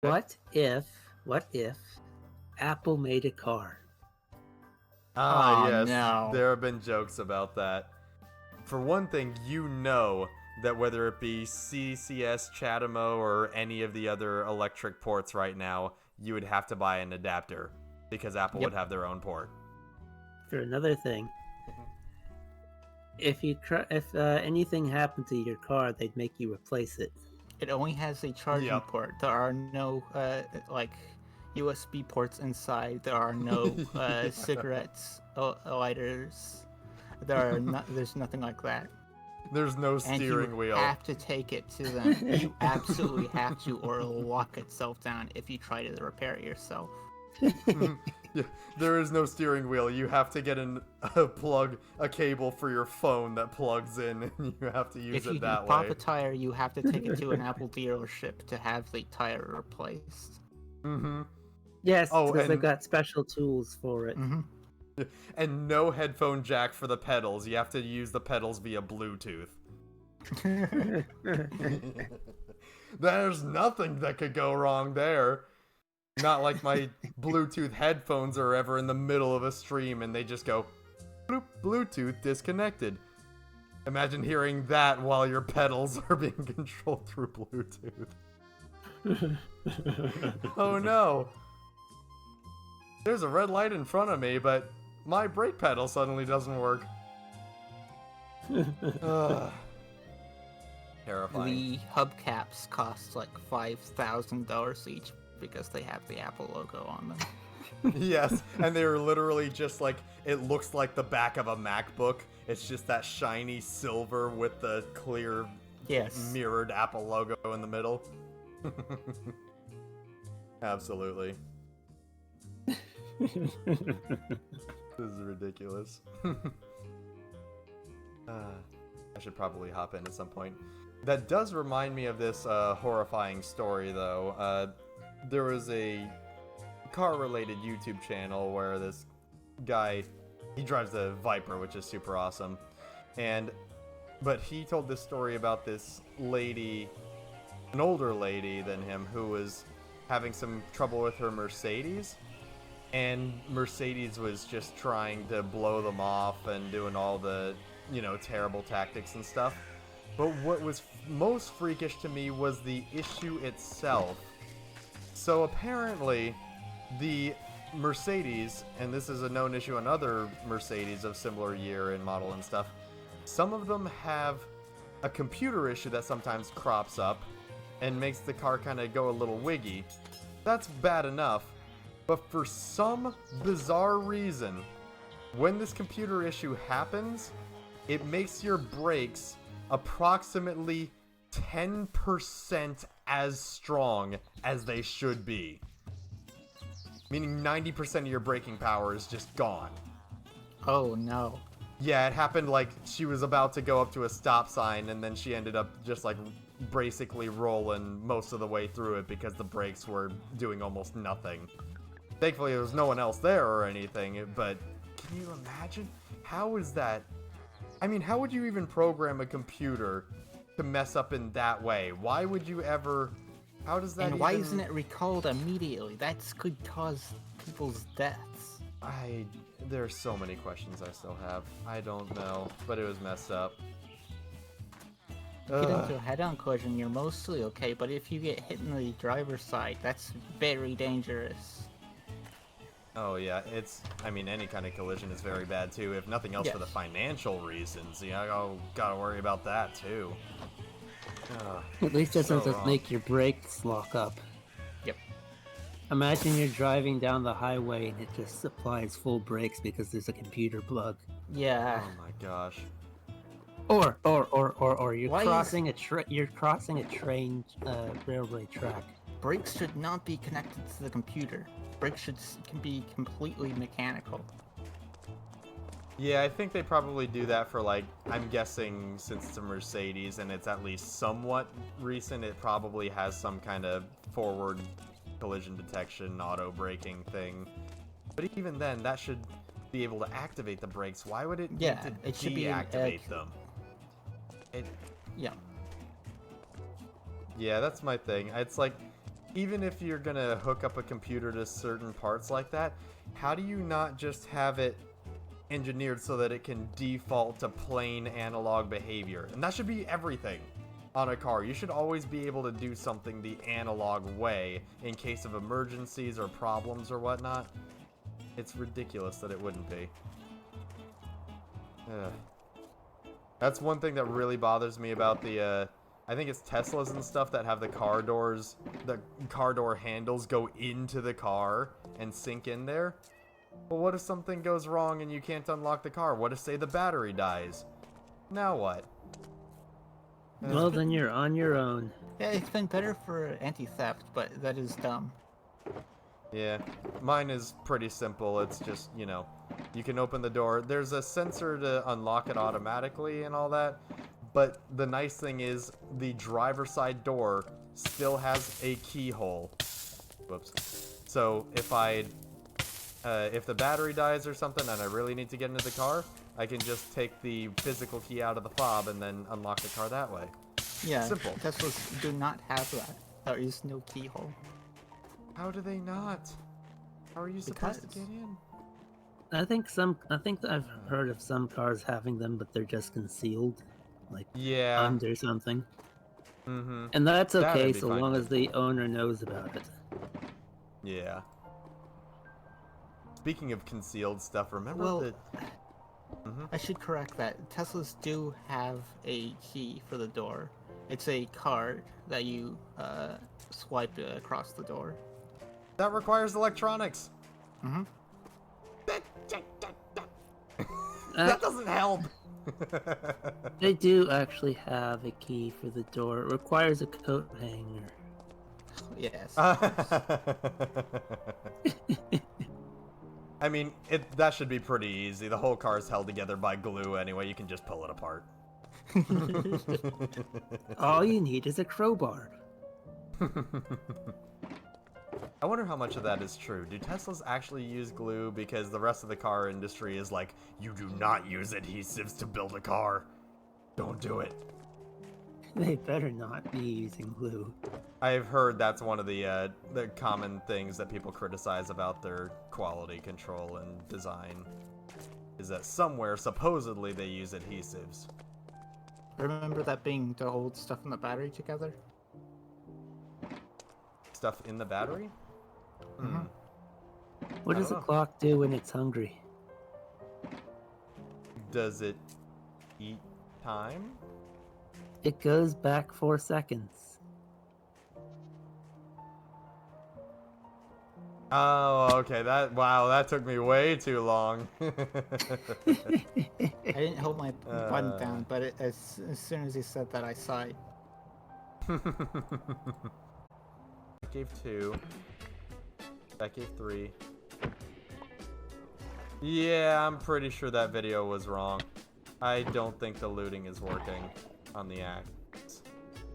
What if Apple made a car? Ah, Oh yes, no. there have been jokes about that. For one thing, you know that whether it be CCS, Chatamo, or any of the other electric ports right now, you would have to buy an adapter because Apple would Yep. have their own port. For another thing, if anything happened to your car, they'd make you replace it. It only has a charging Yep. port. There are no like USB ports inside. There are no cigarettes, lighters. There's nothing like that. There's no And steering you wheel. have to take it to them. You absolutely have to, or it'll lock itself down if you try to repair it yourself. Yeah, there is no steering wheel. You have to get a cable for your phone that plugs in, and you have to use If you it that pop way. a tire, you have to take it to an Apple dealership to have the tire replaced. Mm-hmm. Yes, Oh, because they've and- got special tools for it. Mm-hmm. And no headphone jack for the pedals. You have to use the pedals via Bluetooth. There's nothing that could go wrong there. Not like my Bluetooth headphones are ever in the middle of a stream and they just go, bloop, Bluetooth disconnected. Imagine hearing that while your pedals are being controlled through Bluetooth. Oh no. There's a red light in front of me, but my brake pedal suddenly doesn't work. Ugh. Terrifying. The hubcaps cost like $5,000 each because they have the Apple logo on them. Yes, and they're literally just like, it looks like the back of a MacBook. It's just that shiny silver with the clear Yes. mirrored Apple logo in the middle. Absolutely. This is ridiculous. I should probably hop in at some point. That does remind me of this horrifying story, though. There was a car-related YouTube channel where this guy, he drives the Viper, which is super awesome, but he told this story about this lady, an older lady than him, who was having some trouble with her Mercedes, and Mercedes was just trying to blow them off and doing all the, terrible tactics and stuff. But what was most freakish to me was the issue itself. So apparently, the Mercedes, and this is a known issue on other Mercedes of similar year and model and stuff, some of them have a computer issue that sometimes crops up and makes the car kind of go a little wiggy. That's bad enough, but for some bizarre reason, when this computer issue happens, it makes your brakes approximately 10% as strong as they should be. Meaning 90% of your braking power is just gone. Oh no. Yeah, it happened like she was about to go up to a stop sign and then she ended up just like basically rolling most of the way through it because the brakes were doing almost nothing. Thankfully there was no one else there or anything, but can you imagine? How is that? I mean, how would you even program a computer to mess up in that way? Why would you ever? How does that? And why isn't it recalled immediately? That could cause people's deaths. There are so many questions I still have. I don't know, but it was messed up. If you get into a head-on collision, you're mostly okay, but if you get hit in the driver's side, that's very dangerous. Oh yeah, any kind of collision is very bad too. If nothing else, for the Yes. financial reasons, gotta worry about that too. At least it So doesn't wrong. make your brakes lock up. Yep. Imagine you're driving down the highway and it just applies full brakes because there's a computer bug. Yeah. Oh my gosh. Or you're Why is- crossing you're crossing a train railway track. Brakes should not be connected to the computer. Brakes can be completely mechanical. Yeah, I think they probably do that for I'm guessing since it's a Mercedes and it's at least somewhat recent, it probably has some kind of forward collision detection, auto braking thing. But even then, that should be able to activate the brakes. Why would it Yeah, need to it should be an deactivate them? Yeah. Yeah, that's my thing. It's like, even if you're gonna hook up a computer to certain parts like that, how do you not just have it engineered so that it can default to plain analog behavior? And that should be everything on a car. You should always be able to do something the analog way in case of emergencies or problems or whatnot. It's ridiculous that it wouldn't be. Ugh. That's one thing that really bothers me about the, I think it's Teslas and stuff that have the car doors, the car door handles go into the car and sink in there. Well, what if something goes wrong and you can't unlock the car? What if, say, the battery dies? Now what? Well, then you're on your own. Yeah, it's been better for anti-theft, but that is dumb. Yeah, mine is pretty simple. It's just, you know, you can open the door. There's a sensor to unlock it automatically and all that. But the nice thing is the driver's side door still has a keyhole. Whoops. So if if the battery dies or something and I really need to get into the car, I can just take the physical key out of the fob and then unlock the car that way. Yeah, Simple. Teslas do not have that. There is no keyhole. How do they not? How are you supposed to Because- get in? I think I've heard of some cars having them, but they're just concealed, like Yeah. under something. Mm-hmm. And that's That'd okay be so fine. long as the owner knows about it. Yeah. Speaking of concealed stuff, remember Well, the... Mm-hmm. I should correct that. Teslas do have a key for the door. It's a card that you swipe across the door. That requires electronics. Mm-hmm. That doesn't help. They do actually have a key for the door. It requires a coat hanger. Yes. I mean, that should be pretty easy. The whole car is held together by glue anyway. You can just pull it apart. All you need is a crowbar. I wonder how much of that is true. Do Teslas actually use glue? Because the rest of the car industry is like, you do not use adhesives to build a car. Don't do it. They better not be using glue. I've heard that's one of the common things that people criticize about their quality control and design, is that somewhere supposedly they use adhesives. Remember that being to hold stuff in the battery together? Stuff in the battery? Mhm. What I does a don't know. clock do when it's hungry? Does it eat time? It goes back 4 seconds. Oh, okay. That took me way too long. I didn't hold my button down, but as soon as he said that, I sighed. I gave 2. That gave 3. Yeah, I'm pretty sure that video was wrong. I don't think the looting is working on the axe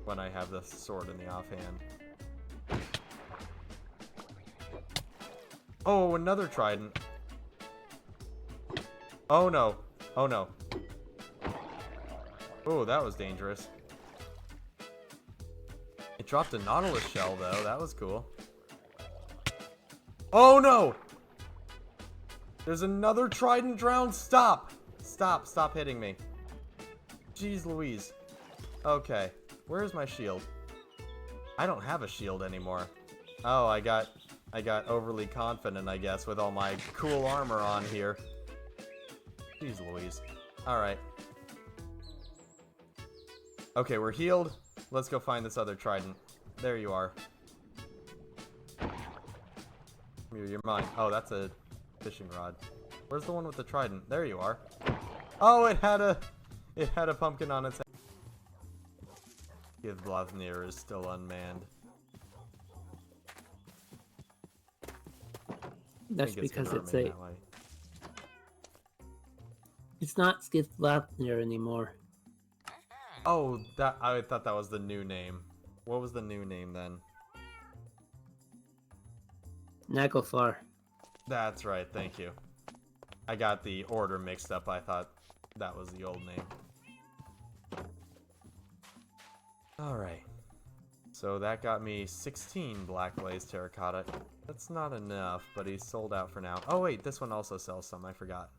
when I have the sword in the offhand. Oh, another trident. Oh no. Oh no. Oh, that was dangerous. It dropped a Nautilus shell though. That was cool. Oh no! There's another trident drowned. Stop! Stop! Stop hitting me. Jeez Louise. Okay. Where's my shield? I don't have a shield anymore. Oh, I got overly confident, I guess, with all my cool armor on here. Jeez Louise. Alright. Okay, we're healed. Let's go find this other trident. There you are. You're mine. Oh, that's a fishing rod. Where's the one with the trident? There you are. Oh, it had a pumpkin on its head. Githblathnir is still unmanned. That's Think because gonna it's remain a. that way. It's not Skithblathnir anymore. Oh, I thought that was the new name. What was the new name then? Naglfar. That's right, thank you. I got the order mixed up. I thought that was the old name. Alright. So that got me 16 Black Blaze Terracotta. That's not enough, but he's sold out for now. Oh wait, this one also sells some, I forgot.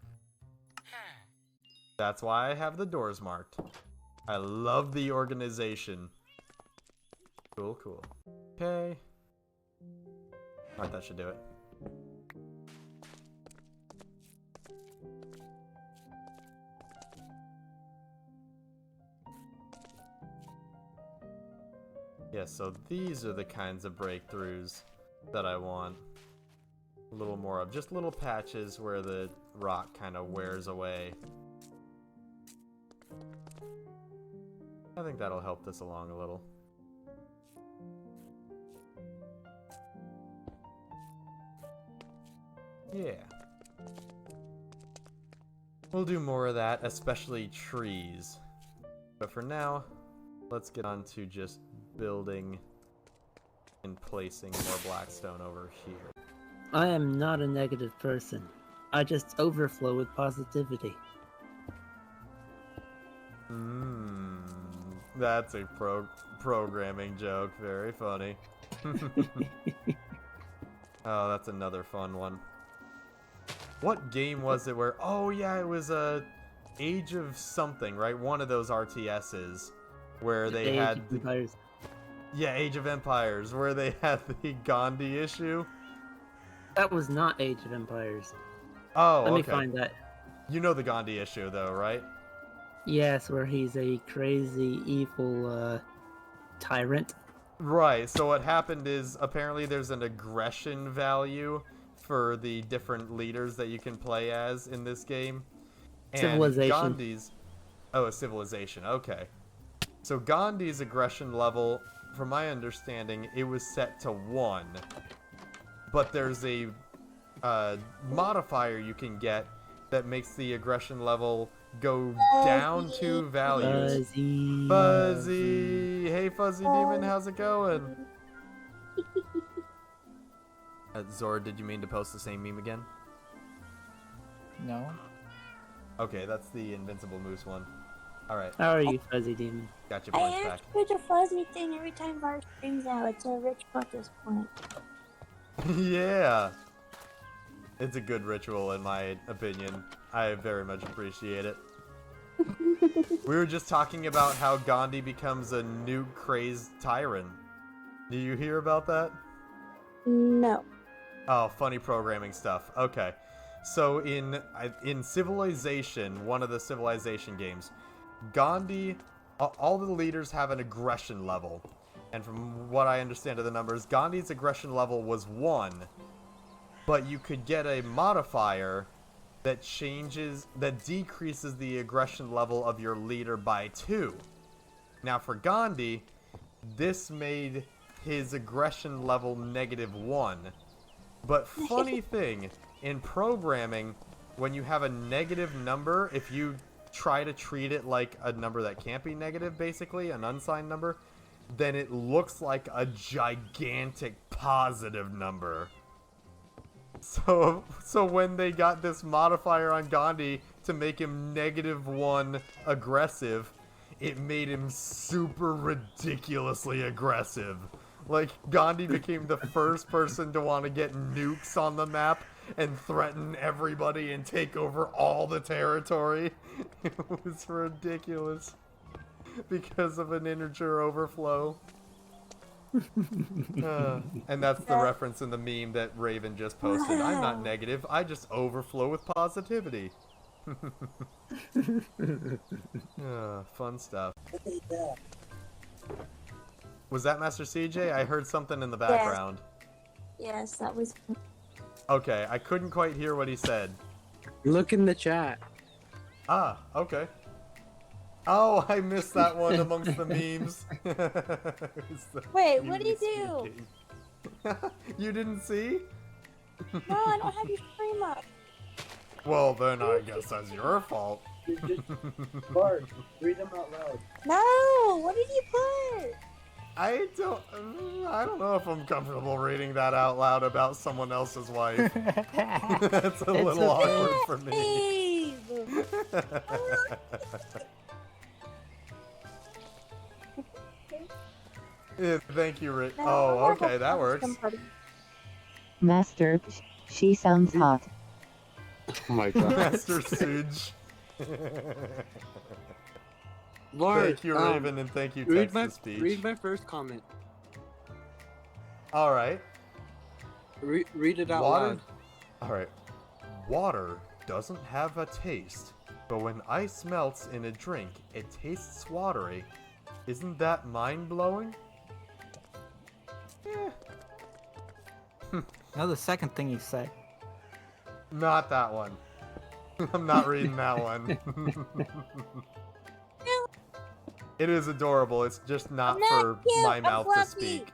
That's why I have the doors marked. I love the organization. Cool, cool. Okay. Alright, that should do it. Yeah, so these are the kinds of breakthroughs that I want. A little more of. Just little patches where the rock kind of wears away. I think that'll help this along a little. Yeah. We'll do more of that, especially trees. But for now, let's get on to just building and placing more blackstone over here. I am not a negative person. I just overflow with positivity. That's a programming joke. Very funny. Oh, that's another fun one. What game was it where... Oh, yeah, it was Age of something, right? One of those RTSs where they had... Empires. Yeah, Age of Empires, where they had the Gandhi issue. That was not Age of Empires. Oh, Let me okay. find that. You know the Gandhi issue, though, right? Yes, where he's a crazy, evil tyrant. Right, so what happened is apparently there's an aggression value for the different leaders that you can play as in this game. And Civilization. Gandhi's... Oh, a civilization, okay. So Gandhi's aggression level, from my understanding, it was set to 1. But there's a modifier you can get that makes the aggression level go down 2 values. Fuzzy. Fuzzy! Hey, Fuzzy Demon, how's it going? Zord, did you mean to post the same meme again? No. Okay, that's the Invincible Moose one. Alright, How are you, Fuzzy Demon? got your I points have back. to put a fuzzy thing every time Bart screams out. It's a ritual at this point. Yeah! It's a good ritual, in my opinion. I very much appreciate it. We were just talking about how Gandhi becomes a nuke-crazed tyrant. Do you hear about that? No. Oh, funny programming stuff. Okay. So in Civilization, one of the Civilization games, Gandhi, all the leaders have an aggression level. And from what I understand of the numbers, Gandhi's aggression level was 1. But you could get a modifier that decreases the aggression level of your leader by 2. Now for Gandhi, this made his aggression level -1. But funny thing, in programming, when you have a negative number, if you try to treat it like a number that can't be negative, basically, an unsigned number, then it looks like a gigantic positive number. So when they got this modifier on Gandhi to make him -1 aggressive, it made him super ridiculously aggressive. Like, Gandhi became the first person to want to get nukes on the map and threaten everybody and take over all the territory. It was ridiculous. Because of an integer overflow. And that's the reference in the meme that Raven just posted. I'm not negative, I just overflow with positivity. Fun stuff. Was that Master CJ? I heard something in the background. Yes, that was. Okay, I couldn't quite hear what he said. Look in the chat. Ah, okay. Oh, I missed that one amongst the memes. Wait, what do you do? You didn't see? No, I don't have your stream up. Well, then I guess that's your fault. Bart, read them out loud. No, what did you put? I don't know if I'm comfortable reading that out loud about someone else's wife. That's a little awkward for me. Babe. Yeah, thank you, Rick. No, Oh, I'm gonna go okay, that punch works. somebody. Master, she sounds hot. Oh my god. Master Suge. Bart, Thank you, Raven, and thank you, read text-to-speech. read my first comment. All right. Read it out Water. loud. All right. Water doesn't have a taste, but when ice melts in a drink, it tastes watery. Isn't that mind-blowing? Eh, Now the second thing you said. not that one. I'm not reading that one. It is adorable. It's just not I'm not for cute, my I'm mouth to fluffy. speak.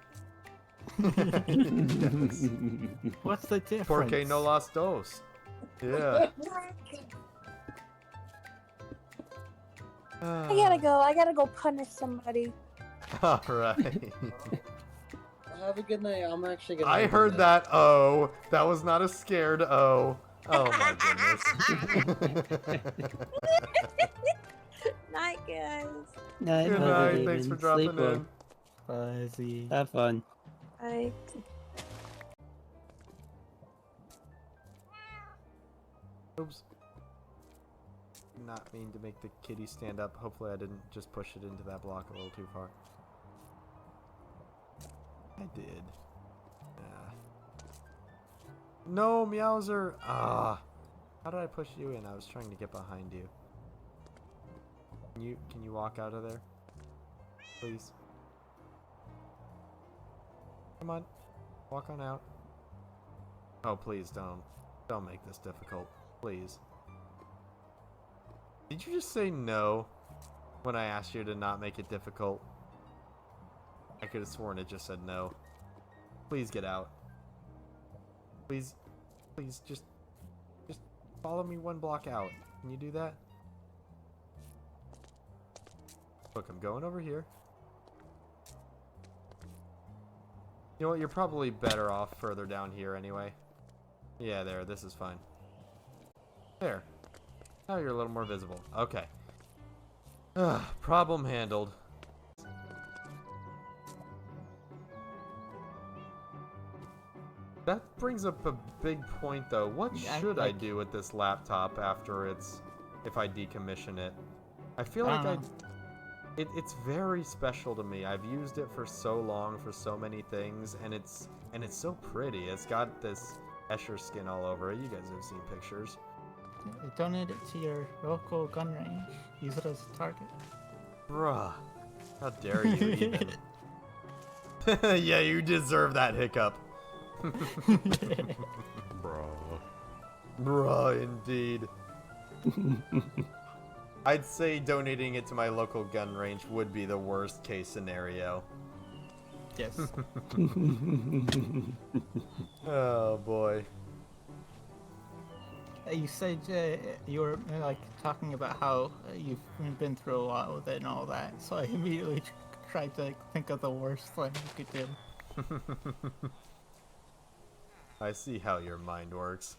What's the difference? Porque no las dos. Yeah. I gotta go punish somebody. All right. Have a good night. I'm actually gonna. I heard that. Oh, that was not a scared. Oh. Oh my goodness. Night, guys. Night, Good Mother night. Thanks for Demon. dropping Sleep well. in. Fuzzy. Have fun. Bye. Oops. Did not mean to make the kitty stand up. Hopefully I didn't just push it into that block a little too far. I did. Yeah. No, Meowser! Ah. How did I push you in? I was trying to get behind you. Can you walk out of there? Please. Come on. Walk on out. Oh, please don't. Don't make this difficult. Please. Did you just say no when I asked you to not make it difficult? I could have sworn it just said no. Please get out. Please just follow me one block out. Can you do that? Look, I'm going over here. You know what? You're probably better off further down here anyway. Yeah, there. This is fine. There. Now you're a little more visible. Okay. Problem handled. That brings up a big point, though. What Yeah, should I like- do with this laptop after if I decommission it? I feel I like don't it's very special to me. I've used it for so long for so many things, and it's so pretty. It's got this Escher skin all over it. You guys have seen pictures. Donate it to your local gun range. Use it as a target. Bruh. How dare you even? Yeah, you deserve that hiccup. Bruh, indeed. I'd say donating it to my local gun range would be the worst case scenario. Yes. Oh boy. You said you were like talking about how you've been through a lot with it and all that, so I immediately tried to think of the worst thing you could do. I see how your mind works.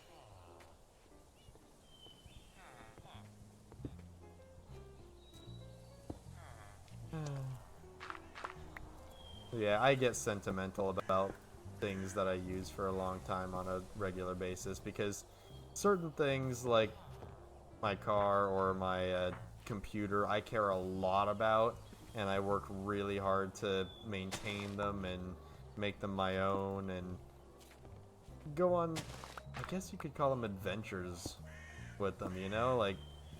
Yeah, I get sentimental about things that I use for a long time on a regular basis because certain things like my car or my computer I care a lot about, and I work really hard to maintain them and make them my own and go on, I guess you could call them adventures with them, you know, like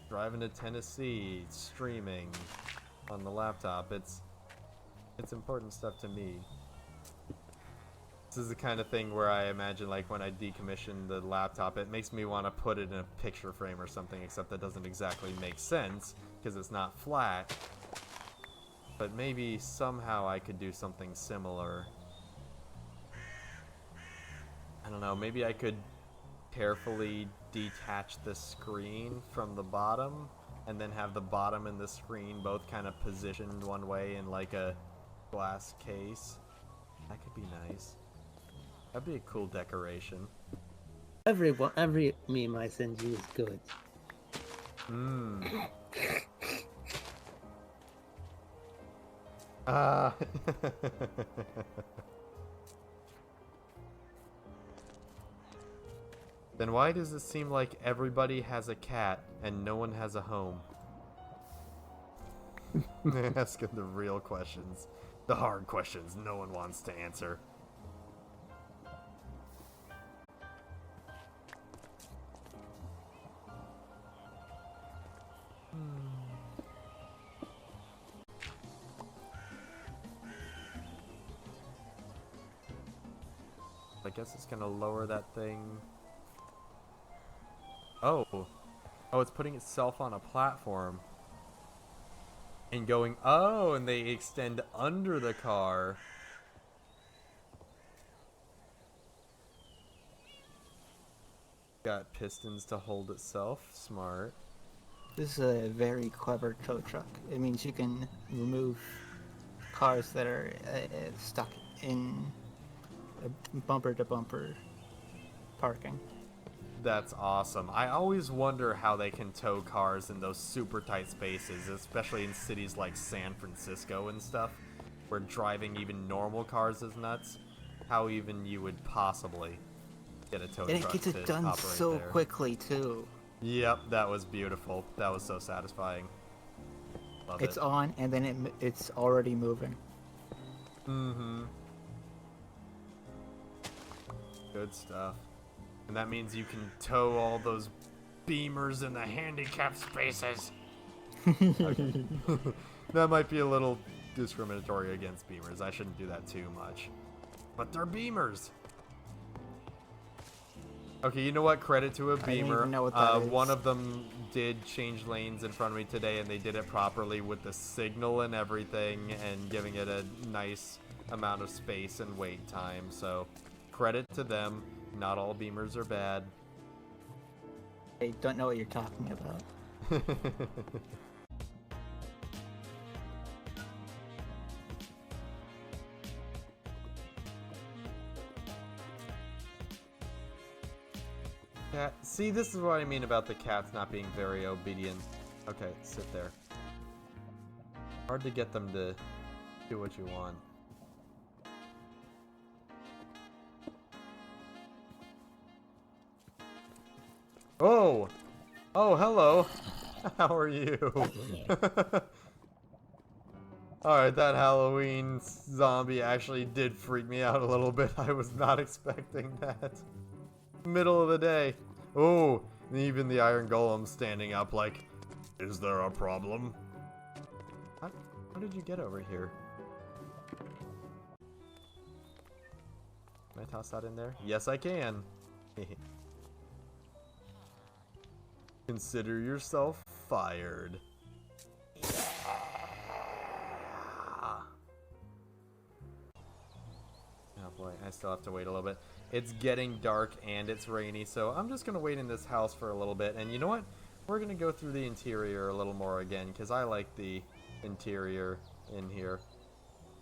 driving to Tennessee, streaming on the laptop. It's important stuff to me. This is the kind of thing where I imagine, like, when I decommission the laptop, it makes me want to put it in a picture frame or something, except that doesn't exactly make sense, because it's not flat. But maybe somehow I could do something similar. I don't know, maybe I could carefully detach the screen from the bottom, and then have the bottom and the screen both kind of positioned one way in, like, a glass case. That could be nice. That'd be a cool decoration. Every meme I send you is good. Ah. Then why does it seem like everybody has a cat and no one has a home? Asking the real questions. The hard questions no one wants to answer. I guess it's gonna lower that thing. Oh. Oh, it's putting itself on a platform. And going, oh, and they extend under the car. Got pistons to hold itself. Smart. This is a very clever tow truck. It means you can remove cars that are stuck in bumper to bumper parking. That's awesome. I always wonder how they can tow cars in those super tight spaces, especially in cities like San Francisco and stuff, where driving even normal cars is nuts. How even you would possibly get a tow And it truck gets to it done operate so there. quickly too. Yep, that was beautiful. That was so satisfying. Love It's it. on and then it's already moving. Mm-hmm. Good stuff. And that means you can tow all those beamers in the handicapped spaces. Okay. That might be a little discriminatory against beamers. I shouldn't do that too much. But they're beamers. Okay, you know what? Credit to a don't beamer. even know what that One is. of them did change lanes in front of me today, and they did it properly with the signal and everything, and giving it a nice amount of space and wait time. So, credit to them. Not all beamers are bad. I don't know what you're talking about. Cat. See, this is what I mean about the cats not being very obedient. Okay, sit there. Hard to get them to do what you want. Oh! Oh, hello! How are you? Alright, that Halloween zombie actually did freak me out a little bit. I was not expecting that. Middle of the day. Oh, and even the Iron Golem standing up like, is there a problem? How did you get over here? Can I toss that in there? Yes, I can. Consider yourself fired. Oh boy, I still have to wait a little bit. It's getting dark and it's rainy, so I'm just gonna wait in this house for a little bit. And you know what? We're gonna go through the interior a little more again, because I like the interior in here.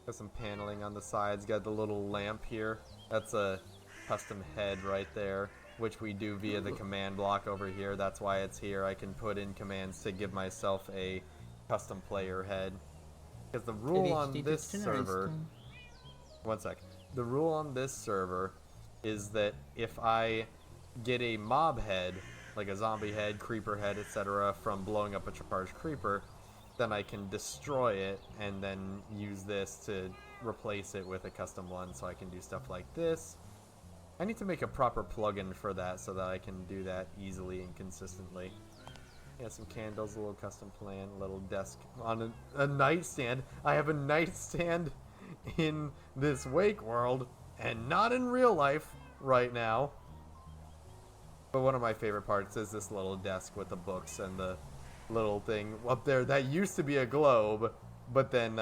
Got some paneling on the sides, got the little lamp here. That's a custom head right there, which we do via the command block over here. That's why it's here. I can put in commands to give myself a custom player head. Because the rule on this server... One sec. The rule on this server is that if I get a mob head, like a zombie head, creeper head, etc., from blowing up a charged creeper, then I can destroy it and then use this to replace it with a custom one, so I can do stuff like this. I need to make a proper plugin for that so that I can do that easily and consistently. Yeah, some candles, a little custom plan, a little desk on a nightstand. I have a nightstand in this Wake world and not in real life right now. But one of my favorite parts is this little desk with the books and the little thing up there that used to be a globe, but then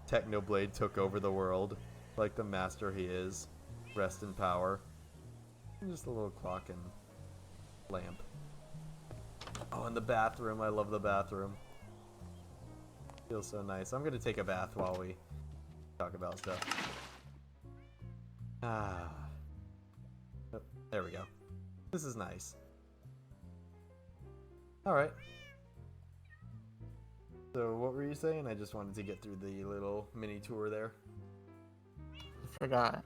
Technoblade took over the world like the master he is. Rest in power. And just a little clock and lamp. Oh, and the bathroom. I love the bathroom. Feels so nice. I'm gonna take a bath while we talk about stuff. Ah. Oh, there we go. This is nice. Alright. So what were you saying? I just wanted to get through the little mini tour there. I forgot.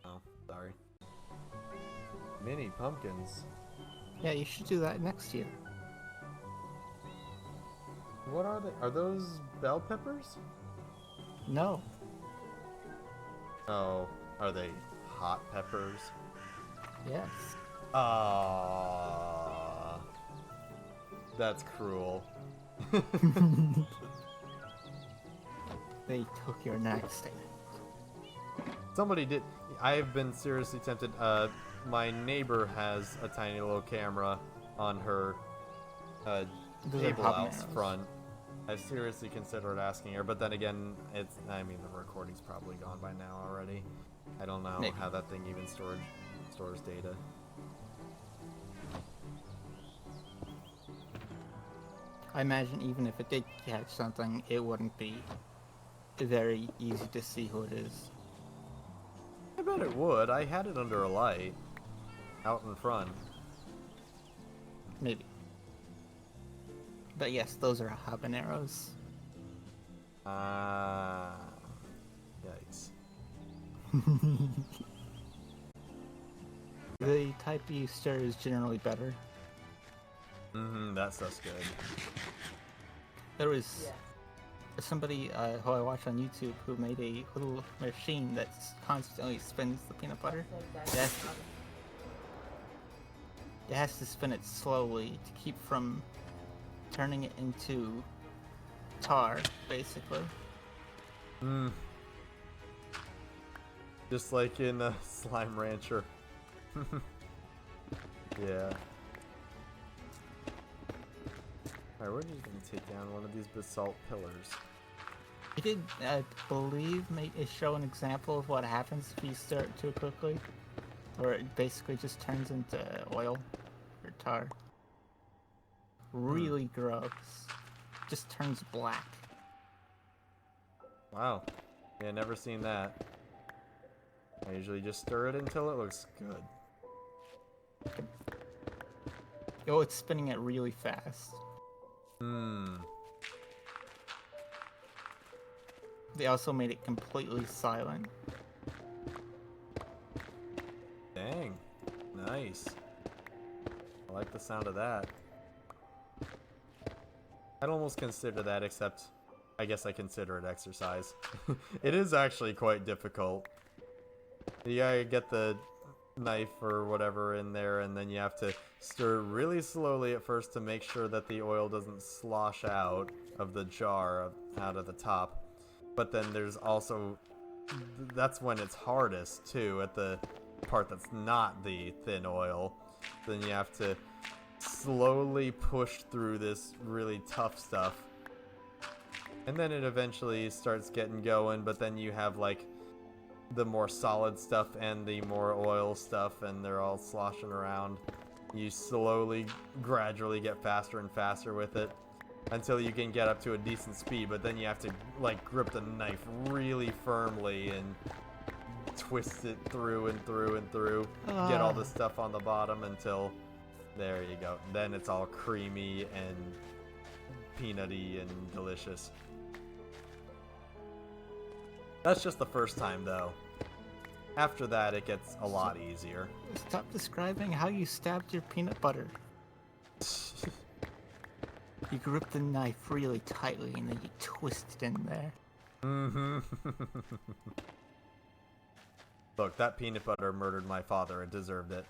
Oh, sorry. Mini pumpkins. Yeah, you should do that next year. What are they? Are those bell peppers? No. Oh, are they hot peppers? Yes. Ah, that's cruel. They took your nightstand. Somebody did. I have been seriously tempted. My neighbor has a tiny little camera on her Those are table out habaneros. front. I've seriously considered asking her, but then again, I mean, the recording's probably gone by now already. I don't know Maybe. how that thing even stores data. I imagine even if it did catch something, it wouldn't be very easy to see who it is. I bet it would. I had it under a light out in front. Maybe. But yes, those are habaneros. Ah, yikes. The type you stir is generally better. That stuff's good. There was somebody who I watched on YouTube who made a little machine that constantly spins the peanut butter. It has to spin it slowly to keep from turning it into tar, basically. Just like in Slime Rancher. Yeah. Alright, we're just gonna take down one of these basalt pillars. It did, I believe, show an example of what happens if you stir it too quickly. Or it basically just turns into oil or tar. Really gross. Just turns black. Wow. Yeah, never seen that. I usually just stir it until it looks good. Oh, it's spinning it really fast. They also made it completely silent. Dang. Nice. I like the sound of that. I'd almost consider that, except I guess I consider it exercise. It is actually quite difficult. You gotta get the knife or whatever in there, and then you have to stir really slowly at first to make sure that the oil doesn't slosh out of the jar out of the top. But then there's also, that's when it's hardest too, at the part that's not the thin oil. Then you have to slowly push through this really tough stuff, and then it eventually starts getting going, but then you have like the more solid stuff and the more oil stuff, and they're all sloshing around. You slowly, gradually get faster and faster with it until you can get up to a decent speed, but then you have to like grip the knife really firmly and twist it through and through and through, get all the stuff on the bottom until, there you go. Then it's all creamy and peanutty and delicious. That's just the first time though. After that it gets a lot easier. Stop describing how you stabbed your peanut butter. You grip the knife really tightly and then you twist it in there. Look, that peanut butter murdered my father. It deserved it.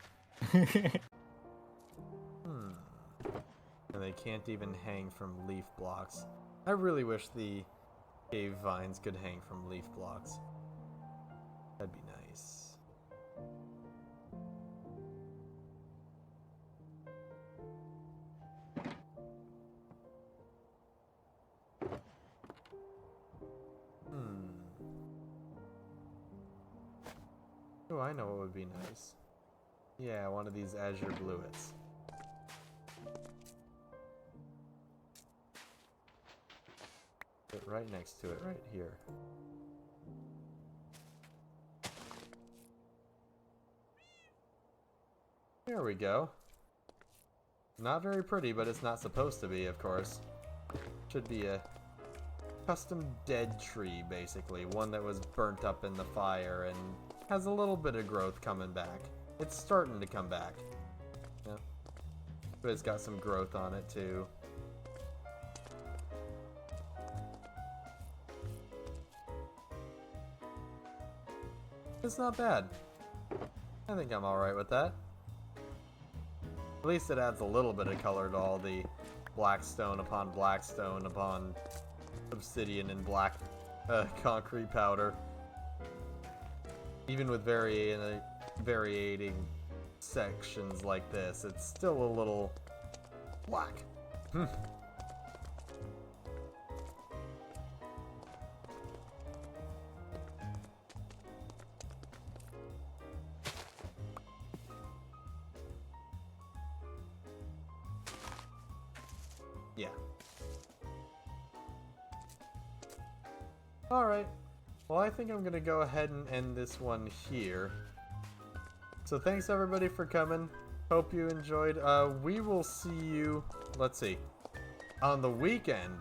And they can't even hang from leaf blocks. I really wish the cave vines could hang from leaf blocks. That'd be nice. Oh, I know what would be nice. Yeah, one of these azure bluets. Put right next to it, right here. There we go. Not very pretty, but it's not supposed to be, of course. Should be a custom dead tree, basically. One that was burnt up in the fire and has a little bit of growth coming back. It's starting to come back. Yeah. But it's got some growth on it, too. It's not bad. I think I'm alright with that. At least it adds a little bit of color to all the blackstone upon obsidian and black concrete powder. Even with varying sections like this, it's still a little black. Yeah. Alright. Well, I think I'm gonna go ahead and end this one here. So thanks everybody for coming. Hope you enjoyed. We will see you, let's see, on the weekend.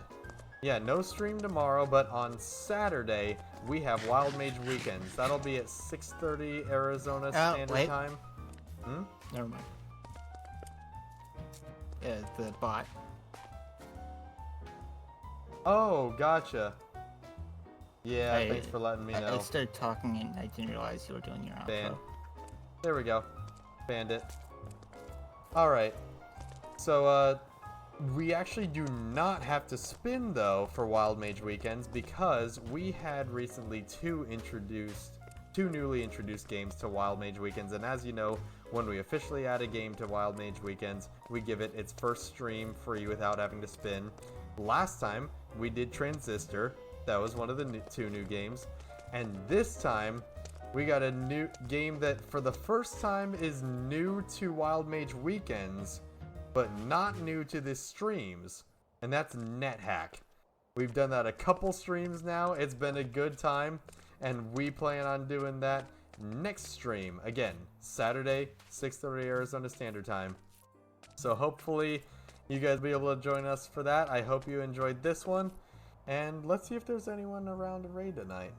Yeah, no stream tomorrow, but on Saturday, we have Wild Mage Weekends. That'll be at 6:30 Arizona Standard wait. Time. Hmm? Never mind. Yeah, the bot. Oh, gotcha. Yeah, I- thanks for letting me I know. started talking and I didn't realize you were doing your Ban. outro. There we go. Banned it. Alright. So, we actually do not have to spin, though, for Wild Mage Weekends, because we had recently two newly introduced games to Wild Mage Weekends, and as you know, when we officially add a game to Wild Mage Weekends, we give it its first stream free without having to spin. Last time, we did Transistor. That was one of the two new games. And this time, we got a new game that, for the first time, is new to Wild Mage Weekends, but not new to the streams. And that's NetHack. We've done that a couple streams now. It's been a good time. And we plan on doing that next stream. Again, Saturday, 6:30 Arizona Standard Time. So hopefully you guys will be able to join us for that. I hope you enjoyed this one. And let's see if there's anyone around to raid tonight.